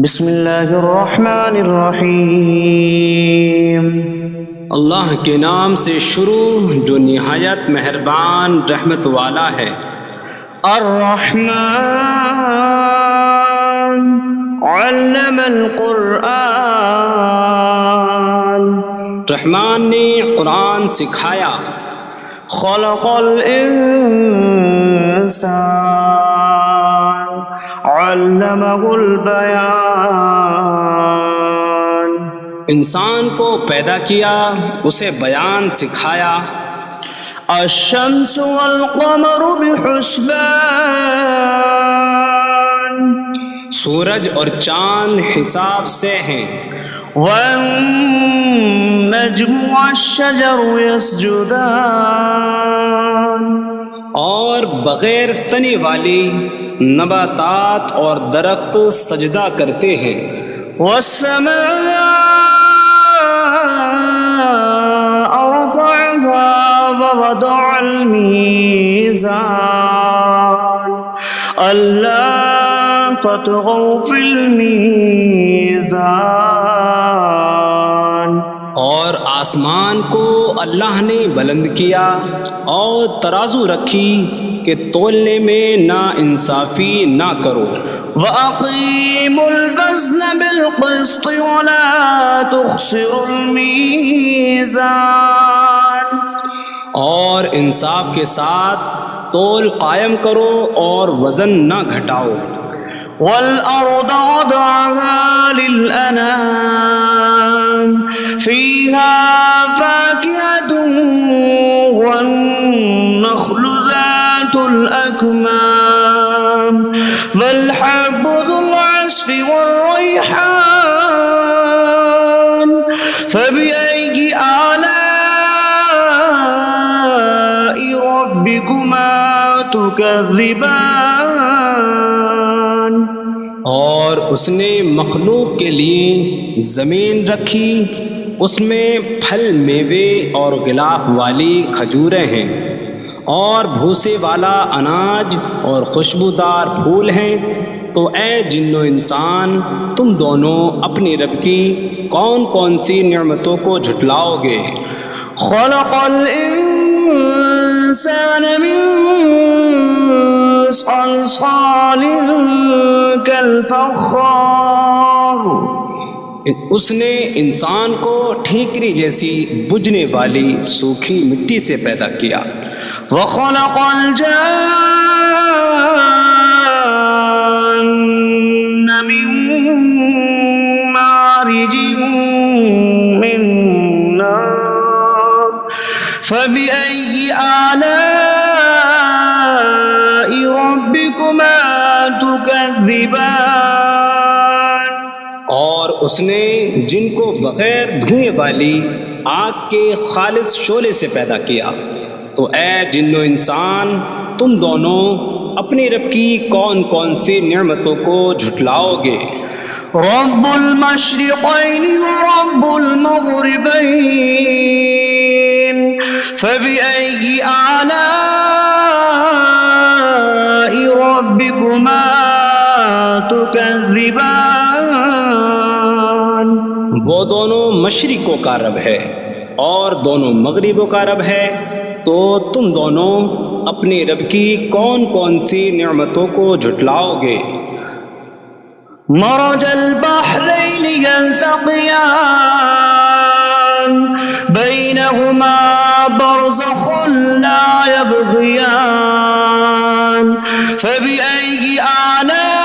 بسم اللہ الرحمن الرحیم۔ اللہ کے نام سے شروع جو نہایت مہربان رحمت والا ہے۔ الرحمن علم القرآن، رحمان نے قرآن سکھایا۔ خلق الانسان علمہ البیان، انسان کو پیدا کیا، اسے بیان سکھایا۔ الشمس والقمر بحسبان، سورج اور چاند حساب سے ہیں۔ والنجم والشجر يسجدان، اور بغیر تنے والی نباتات اور درخت سجدہ کرتے ہیں۔ والسماء رفعها ووضع الميزان ألا تطغوا في الميزان، اور آسمان کو اللہ نے بلند کیا اور ترازو رکھی کہ تولنے میں نا انصافی نہ کرو۔ وَأَقِيمُوا الْوَزْنَ بِالْقِسْطِ وَلَا تُخْسِرُوا الْمِيزَانَ، اور انصاف کے ساتھ تول قائم کرو اور وزن نہ گھٹاؤ۔ وَالْأَرْضَ وَضَعَهَا لِلْأَنَامِ فِيهَا فَاكِهَةٌ وَالنَّخْلُ ذَاتُ الْأَكْمَامِ وَالْحَبُّ ذُو الْعَصْفِ وَالرَّيْحَانُ فَبِأَيِّ آلَاءِ رَبِّكُمَا تُكَذِّبَانِ، اور اس نے مخلوق کے لیے زمین رکھی، اس میں پھل میوے اور غلاف والی کھجوریں ہیں، اور بھوسے والا اناج اور خوشبودار پھول ہیں۔ تو اے جن و انسان، تم دونوں اپنی رب کی کون کون سی نعمتوں کو جھٹلاؤ گے؟ خلق الانسان من صلصال کالفخار، اس نے انسان کو ٹھیکری جیسی بجھنے والی سوکھی مٹی سے پیدا کیا۔ وخلق الجان من مارج من نار فبأي آلاء ربكما تكذبان، اور اس نے جن کو بغیر دھوئیں والی آگ کے خالص شعلے سے پیدا کیا۔ تو اے جن و انسان، تم دونوں اپنی رب کی کون کون سی نعمتوں کو جھٹلاؤ گے؟ رب المشرقین ورب المغربین فبأي آلاء ربكما تكذبان، وہ دونوں مشرقوں کا رب ہے اور دونوں مغربوں کا رب ہے، تو تم دونوں اپنی رب کی کون کون سی نعمتوں کو جھٹلاؤ گے؟ مرج البحرین یلتقیان بینہما برزخ لا یبغیان فبأي آلاء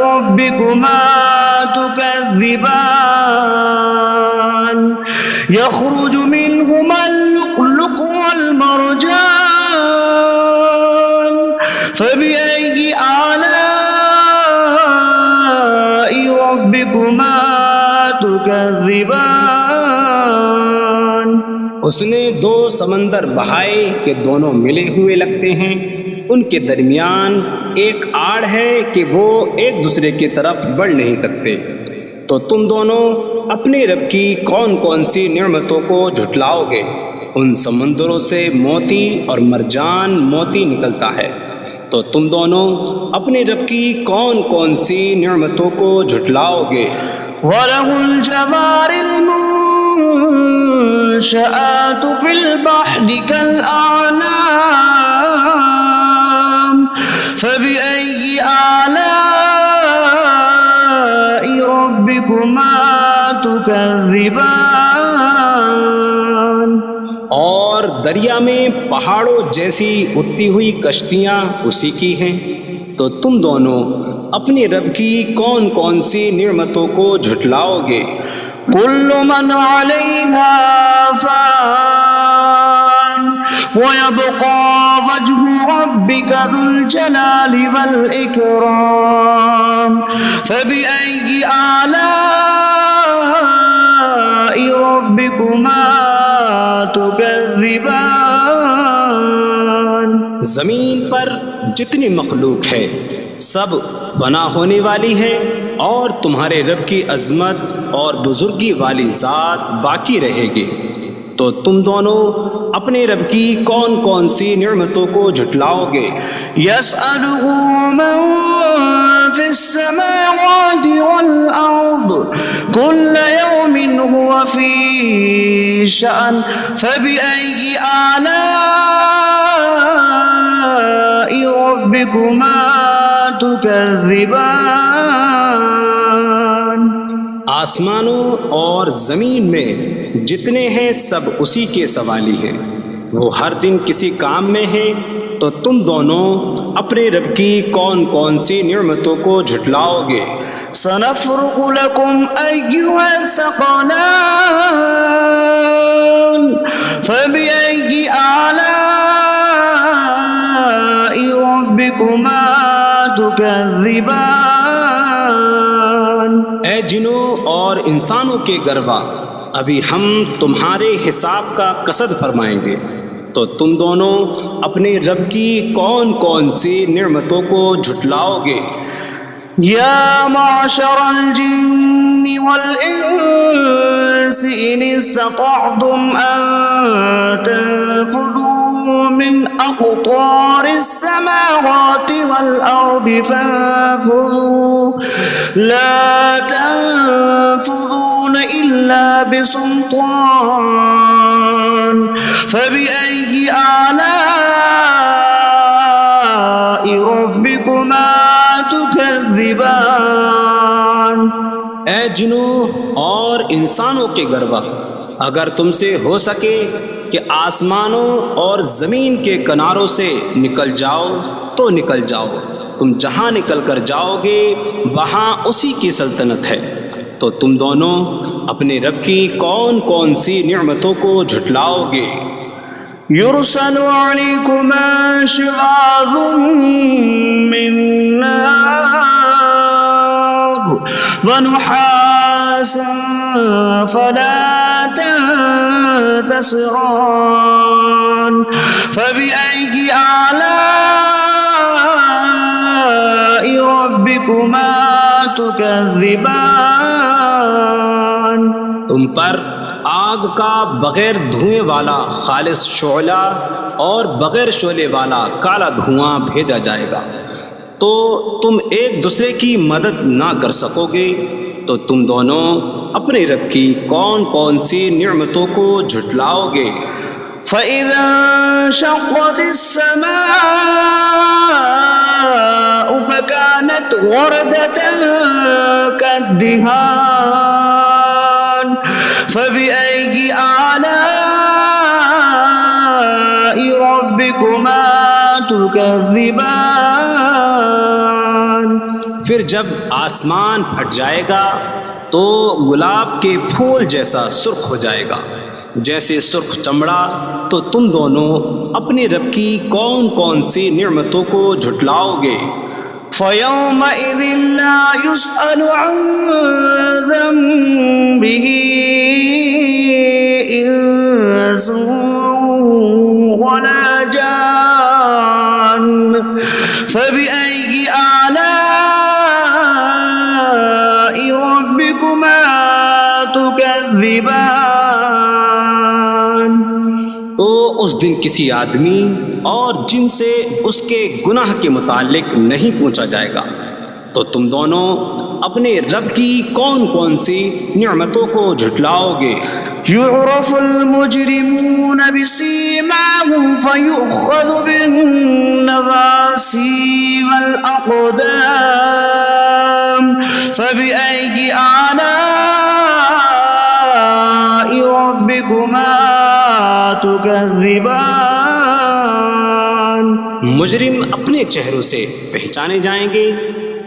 ربكما تكذبان، يخرج منهما اللؤلؤ والمرجان فبأي آلاء ربكما تكذبان، اس نے دو سمندر بہائے کہ دونوں ملے ہوئے لگتے ہیں، ان کے درمیان ایک آڑ ہے کہ وہ ایک دوسرے کی طرف بڑھ نہیں سکتے۔ تو تم دونوں اپنی رب کی کون کون سی نعمتوں کو جھٹلاؤ گے؟ ان سمندروں سے موتی اور مرجان موتی نکلتا ہے، تو تم دونوں اپنے رب کی کون کون سی نعمتوں کو جھٹلاؤ گے؟ وَلَهُ الْجَوَارِ الْمُنشَآتُ فِي الْبَحْرِ كَالْأَعْلَامِ فَبِأَيِّ آلَاءِ رَبِّكُمَا تُكَذِّبَانِ؟ اور دریا میں پہاڑوں جیسی اڑتی ہوئی کشتیاں اسی کی ہیں، تو تم دونوں اپنے رب کی کون کون سی نعمتوں کو جھٹلاؤ گے؟ كل من عليها فان ويبقى وجه ربك ذو الجلال والإكرام فبأي آلاء ربكما تكذبان؟ زمین پر جتنی مخلوق ہے سب فنا ہونے والی ہے، اور تمہارے رب کی عظمت اور بزرگی والی ذات باقی رہے گی، تو تم دونوں اپنے رب کی کون کون سی نعمتوں کو جھٹلاؤ گے؟ يسأله من في السماوات والأرض كل يوم هو في شأن فبأي آلاء ربكما تكذبان؟ آسمانوں اور زمین میں جتنے ہیں سب اسی کے سوالی ہیں، وہ ہر دن کسی کام میں ہیں، تو تم دونوں اپنے رب کی کون کون سی نعمتوں کو جھٹلاؤ گے؟ سنفرغ لكم أيها الثقلان فبأي آلاء ربكما تكذبان؟ اے جنوں اور انسانوں کے گروہ، ابھی ہم تمہارے حساب کا قصد فرمائیں گے، تو تم دونوں اپنے رب کی کون کون سی نعمتوں کو جھٹلاؤ گے؟ يا معشر الجن والإنس إن استطعتم أن تنفذوا من أقطار السماوات والأرض فانفذوا لا تنفذون إلا بسلطان فبأي آلاء ربكما تكذبان؟ اے جنوں اور انسانوں کے گروہ، اگر تم سے ہو سکے کہ آسمانوں اور زمین کے کناروں سے نکل جاؤ تو نکل جاؤ، تم جہاں نکل کر جاؤ گے وہاں اسی کی سلطنت ہے، تو تم دونوں اپنے رب کی کون کون سی نعمتوں کو جھٹلاؤ گے؟ يرسل عليكما شواظ من نار ونحاس فلا تنتصران فبأي آلاء ربكما تكذبان؟ تم پر آگ کا بغیر دھوئیں والا خالص شعلہ اور بغیر شعلے والا کالا دھواں بھیجا جائے گا، تو تم ایک دوسرے کی مدد نہ کر سکو گے، تو تم دونوں اپنے رب کی کون کون سی نعمتوں کو جھٹلاؤ گے؟ فَإِذَا انشَقَّتِ السَّمَاءُ فَكَانَتْ وَرْدَةً كَالدِّهَانِ فَبِأَيِّ آلَاءِ رَبِّكُمَا تُكَذِّبَانِ؟ پھر جب آسمان پھٹ جائے گا تو گلاب کے پھول جیسا سرخ ہو جائے گا جیسے سرخ چمڑا، تو تم دونوں اپنے رب کی کون کون سی نعمتوں کو جھٹلاؤ گے؟ فَيَوْمَئِذٍ لَا يُسْأَلُ عَنْ ذَنبِهِ إِنسٌ وَلَا جَانٌّ فَبِأَيِّ آلَاءِ رَبِّكُمَا تُكَذِّبَانِ؟ تو اس دن کسی آدمی اور جن سے اس کے گناہ کے متعلق نہیں پوچھا جائے گا، تو تم دونوں اپنے رب کی کون کون سی نعمتوں کو جھٹلاؤ گے؟ يعرف المجرمون بسيماهم فيؤخذ بالنواصي والأقدام فبأي آلاء ربكما تكذبان؟ مجرم اپنے چہروں سے پہچانے جائیں گے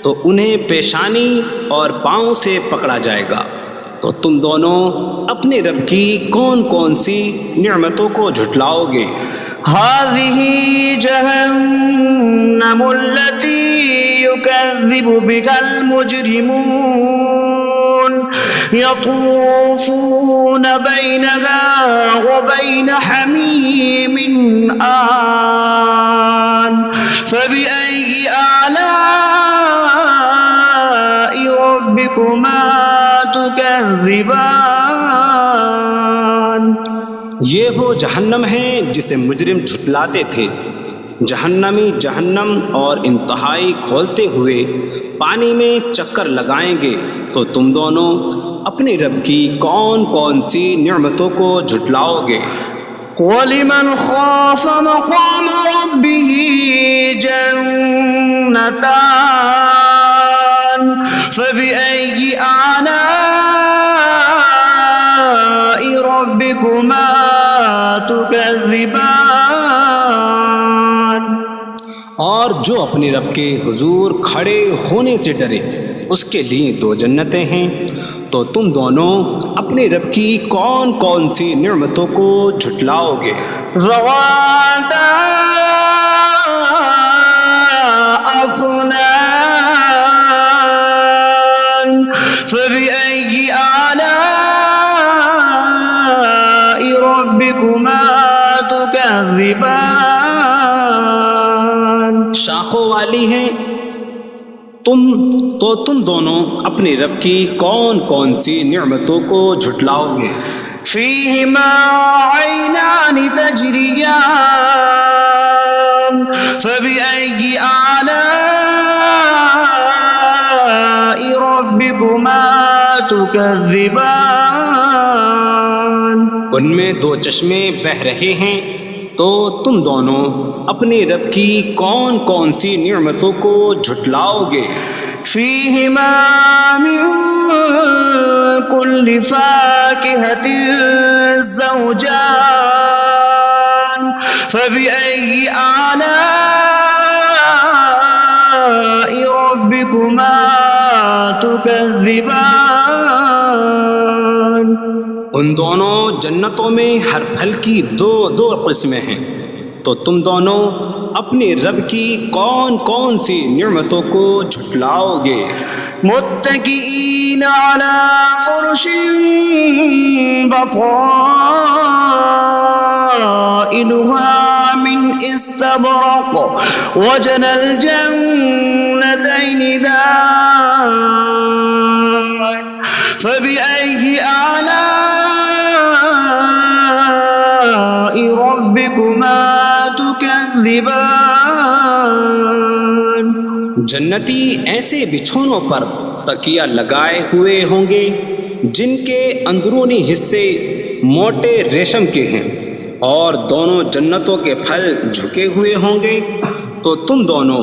تو انہیں پیشانی اور پاؤں سے پکڑا جائے گا۔ تو تم دونوں اپنے رب کی کون کون سی نعمتوں کو جھٹلاؤ گے؟ هذه جهنم التي يكذب بها المجرمون يطوفون بينها وبين حميم آن فبأي آلاء ربكما تكذبان؟ یہ وہ جہنم ہے جسے مجرم جھٹلاتے تھے۔ جہنمی جہنم اور انتہائی کھولتے ہوئے پانی میں چکر لگائیں گے، تو تم دونوں اپنے رب کی کون کون سی نعمتوں کو جھٹلاؤ گے؟ وَلِمَنْ خَافَ مَقَامَ رَبِّهِ جَنَّتَانِ فَبِأَيِّ آلَاءِ رَبِّكُمَا تُكَذِّبَانِ؟ اور جو اپنے رب کے حضور کھڑے ہونے سے ڈرے، اس کے لیے دو جنتیں ہیں، تو تم دونوں اپنے رب کی کون کون سی نعمتوں کو جھٹلاؤ گے؟ ذواتا افنان فبأي آلاء ربكما تكذبان؟ شاخوں والی ہیں تم دونوں اپنے رب کی کون کون سی نعمتوں کو جھٹلاؤ گے؟ فيهما عينان تجريان فبأي آلاء ربكما تكذبان؟ ان میں دو چشمے بہہ رہے ہیں، تو تم دونوں اپنے رب کی کون کون سی نعمتوں کو جھٹلاؤ گے؟ فيهما من كل فاكهة زوجان فبأي آلاء ربكما تكذبان؟ ان دونوں جنتوں میں ہر پھل کی دو قسمیں ہیں، تو تم دونوں اپنے رب کی کون کون سی نعمتوں کو جھٹلاؤ گے؟ متكئين على فرش بطائنها من استبرق وجنى الجنتين دان فبأي آلاء ربكما تكذبان؟ جنتی ایسے بچھونوں پر تکیہ لگائے ہوئے ہوں گے جن کے اندرونی حصے موٹے ریشم کے ہیں، اور دونوں جنتوں کے پھل جھکے ہوئے ہوں گے، تو تم دونوں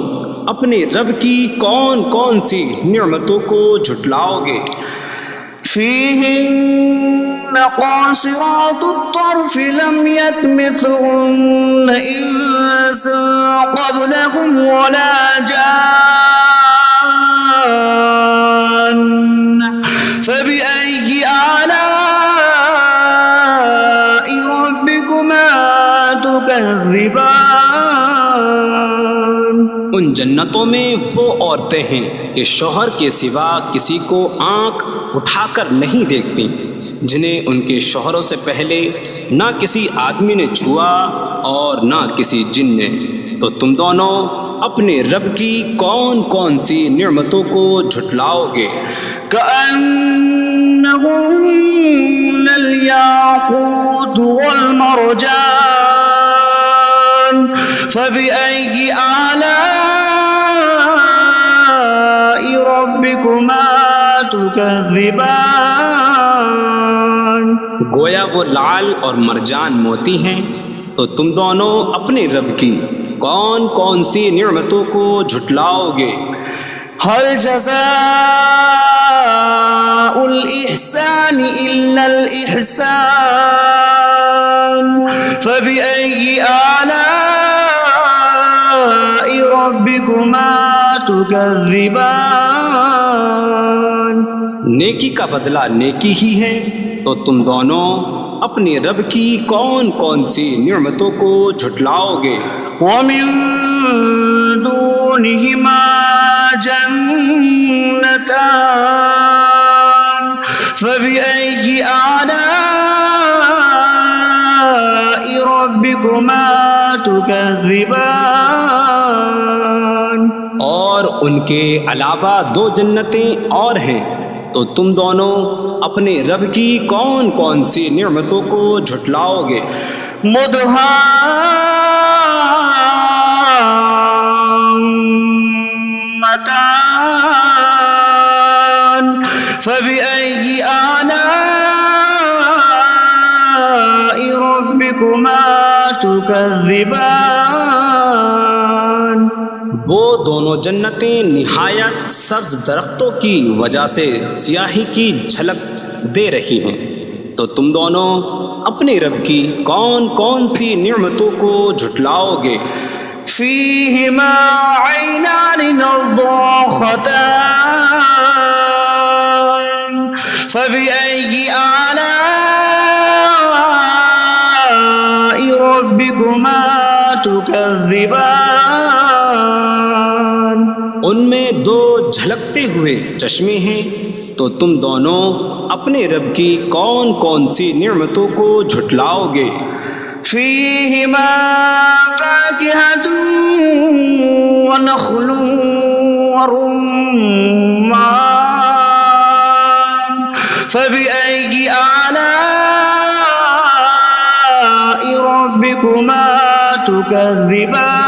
اپنے رب کی کون کون سی نعمتوں کو جھٹلاؤ گے؟ فيهن قاصرات الطرف لم يطمثهن إنس قبلهم ولا جان فبأي آلاء ربكما تكذبان؟ ان جنتوں میں وہ عورتیں ہیں کہ شوہر کے سوا کسی کو آنکھ اٹھا کر نہیں دیکھتی، جنہیں ان کے شوہروں سے پہلے نہ کسی آدمی نے چھوا اور نہ کسی جن نے، تو تم دونوں اپنے رب کی کون کون سی نعمتوں کو جھٹلاؤ گے؟ كأنهن الياقوت والمرجان فبأي آلاء ربكما تكذبان گویا وہ لعل اور مرجان موتی ہیں، تو تم دونوں اپنے رب کی کون کون سی نعمتوں کو جھٹلاؤ گے؟ هل جزاء الإحسان إلا الإحسان فبأي آلاء ربكما تكذبان نیکی کا بدلہ نیکی ہی ہے، تو تم دونوں اپنے رب کی کون کون سی نعمتوں کو جھٹلاؤ گے؟ ومن دونهما جنتان فبأي آلاء ربكما تكذبان اور ان کے علاوہ دو جنتیں اور ہیں، تو تم دونوں اپنے رب کی کون کون سی نعمتوں کو جھٹلاؤ گے؟ مدهامتان فبأي آلاء ربكما تكذبان وہ دونوں جنتیں نہایت سبز درختوں کی وجہ سے سیاہی کی جھلک دے رہی ہیں، تو تم دونوں اپنے رب کی کون کون سی نعمتوں کو جھٹلاؤ گے؟ فيهما عينان نضاختان فبأي آلاء ربكما تكذبان ان میں دو جھلکتے ہوئے چشمے ہیں، تو تم دونوں اپنے رب کی کون کون سی نعمتوں کو جھٹلاؤ گے؟ فيهما فاكهة ونخل ورمان فبأي آلاء ربكما تكذبان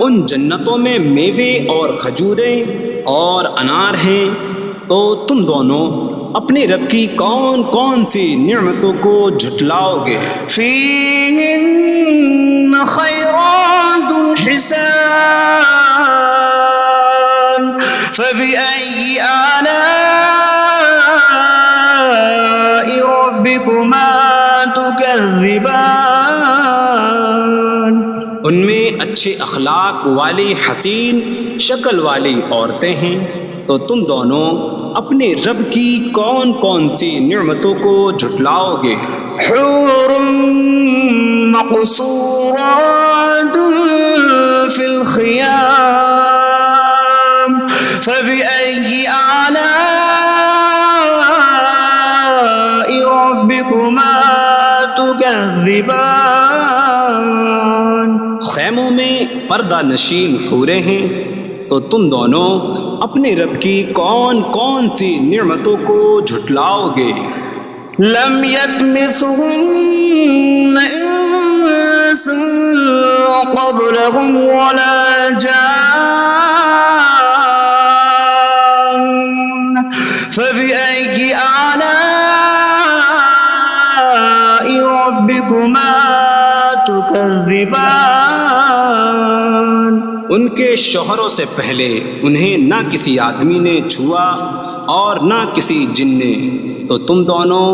ان جنتوں میں میوے اور کھجوریں اور انار ہیں، تو تم دونوں اپنے رب کی کون کون سی نعمتوں کو جھٹلاؤ گے؟ فيهن خيرات حسان فبأي آلاء ربكما تكذبان ان میں اچھے اخلاق والی حسین شکل والی عورتیں ہیں، تو تم دونوں اپنے رب کی کون کون سی نعمتوں کو جھٹلاؤ گے؟ حور مقصورات في الخيام فبأي آلاء ربكما تكذبان خیموں میں پردہ نشین حوریں ہیں، تو تم دونوں اپنے رب کی کون کون سی نعمتوں کو جھٹلاؤ گے؟ لم يطمثهن انس قبلهم ولا جان فبأي آلاء ربكما تكذبان ان کے شوہروں سے پہلے انہیں نہ کسی آدمی نے چھوا اور نہ کسی جن نے، تو تم دونوں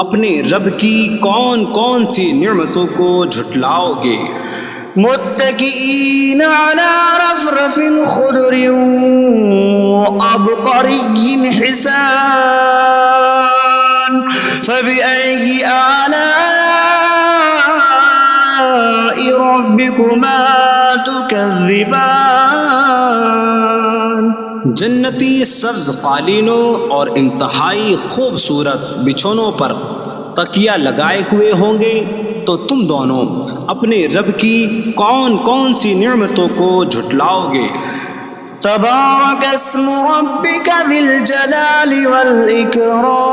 اپنے رب کی کون کون سی نعمتوں کو جھٹلاؤ گے؟ متكئين على رفرف خضر وعبقري حسان فبأي آلاء ربكما تكذبان جنتی سبز قالینوں اور انتہائی خوبصورت بچھونوں پر تکیہ لگائے ہوئے ہوں گے، تو تم دونوں اپنے رب کی کون کون سی نعمتوں کو جھٹلاؤ گے؟ تبارك اسم ربك ذي الجلال والإكرام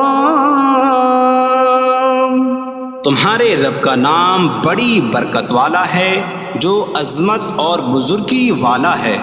تمہارے رب کا نام بڑی برکت والا ہے جو عظمت اور بزرگی والا ہے۔